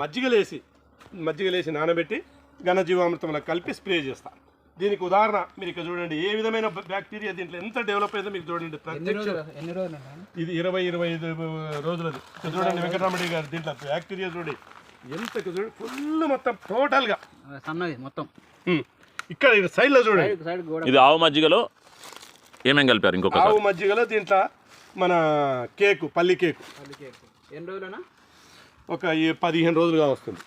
మజ్జిగలేసి నానబెట్టి ఘనజీవామృతంలో కలిపి స్ప్రే చేస్తాను. దీనికి ఉదాహరణ మీరు ఇక్కడ చూడండి, ఏ విధమైన బ్యాక్టీరియా దీంట్లో ఎంత డెవలప్ అయిందో మీకు చూడండి. ఇది 20-25 రోజులది. చూడండి వెంకటరామరెడ్డి గారు, దీంట్లో బ్యాక్టీరియా చూడండి ఎంత చూడండి, ఫుల్ మొత్తం టోటల్గా మొత్తం. ఇక్కడ సైడ్లో చూడండి, ఇది ఆవు మజ్జిగలో ఏమేం కలిపారు? ఇంకొక ఆవు మజ్జిగలో దీంట్లో మన కేకు, పల్లి కేకు ఎన్ని రోజులనా? ఒక 15 రోజులుగా వస్తుంది.